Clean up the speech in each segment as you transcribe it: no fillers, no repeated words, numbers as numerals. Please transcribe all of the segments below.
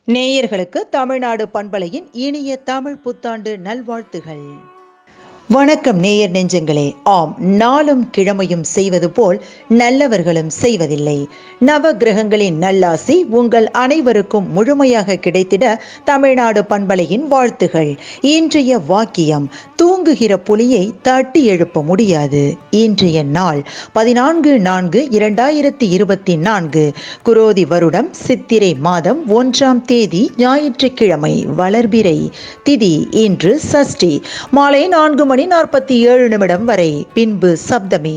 நேயர்களுக்கு தமிழ்நாடு பண்பலையின் இனிய தமிழ் புத்தாண்டு நல்வாழ்த்துகள். வணக்கம் நேயர் நெஞ்சங்களே. ஆம், நாளும் கிழமையும் செய்வது போல் நல்லவர்களும் செய்வதில்லை. நவ கிரகங்களின் நல்லாசி உங்கள் அனைவருக்கும் முழுமையாக கிடைத்திட தமிழ்நாடு பண்பலையின் வாழ்த்துகள். இன்றைய வாக்கியம்: தூங்குகிற புலியை தட்டி எழுப்ப முடியாது. இன்றைய நாள் 14/4/2024, குரோதி வருடம் சித்திரை மாதம் 1ஆம் தேதி ஞாயிற்றுக்கிழமை, வளர்பிறை. திதி இன்று சஷ்டி. மாலை 4:47 வரை, பின்பு சப்தமி.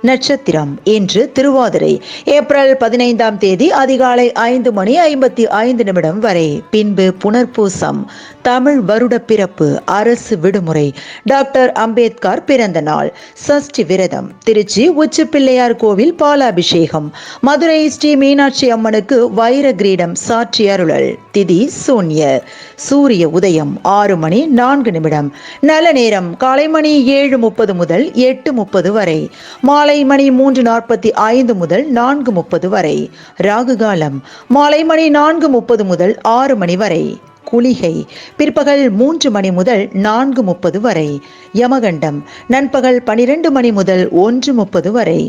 நட்சத்திரம் இன்று திருவாதிரை. ஏப்ரல் 15ஆம் தேதி அதிகாலை 5:55 வரை, பின்பு புனர்பூசம். தமிழ் வருட பிறப்பு. அரசு விடுமுறை. டாக்டர் அம்பேத்கர் பிறந்த நாள். சஷ்டி விரதம். திருச்சி உச்சிப்பிள்ளையார் கோவில் பாலாபிஷேகம். மதுரை ஸ்ரீ மீனாட்சி அம்மனுக்கு வைர கிரீடம் சாற்றி அருளல். திதி சூன்யர். சூரிய உதயம் 6:04. நல்ல நேரம் காலை மணி 7:30 முதல் 8:30 வரை, மாலை மணி 3:45 முதல் 4:30 வரை. ராகு காலம் மாலை மணி 4:30 முதல் 6 மணி வரை. குளிகை பிற்பகல் 3 மணி முதல் 4:30 வரை. யமகண்டம் நண்பகல் 12 மணி முதல் 1:30 வரை.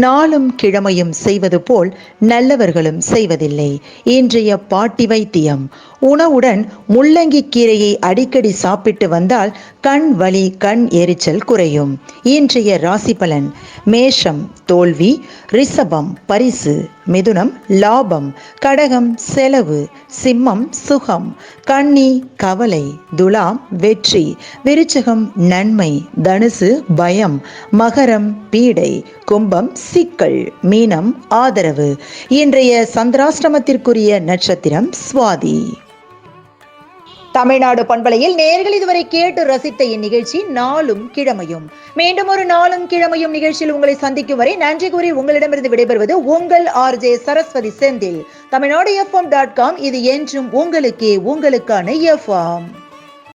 நாளும் கிழமையும் செய்வது போல் நல்லவர்களும் செய்வதில்லை. இன்றைய பாட்டி வைத்தியம்: உணவுடன் முள்ளங்கி கீரையை அடிக்கடி சாப்பிட்டு வந்தால் கண் வலி, கண் எரிச்சல் குறையும். இன்றைய ராசி பலன்: மேஷம் தோல்வி, ரிஷபம் பரிசு, மிதுனம் லாபம், கடகம் செலவு, சிம்மம் சுகம், கன்னி கவலை, துலாம் வெற்றி, விருச்சகம் நன்மை, தனுசு பயம், மகரம் பீடை, கும்பம் சிக்கல், மீனம் ஆதரவு. இன்றைய சந்திராஷ்டமத்திற்குரிய நட்சத்திரம் சுவாதி. தமிழ்நாடு பண்பலையில் நேயர்கள் இதுவரை கேட்டு ரசித்த இந்நிகழ்ச்சி நாளும் கிழமையும். மீண்டும் ஒரு நாளும் கிழமையும் நிகழ்ச்சியில் உங்களை சந்திக்கும் வரை நன்றி கூறி உங்களிடமிருந்து விடைபெறுவது உங்கள் RJ சரஸ்வதி செந்தில். தமிழ்நாடு FM.com. இது என்றும் உங்களுக்கே, உங்களுக்கான FM.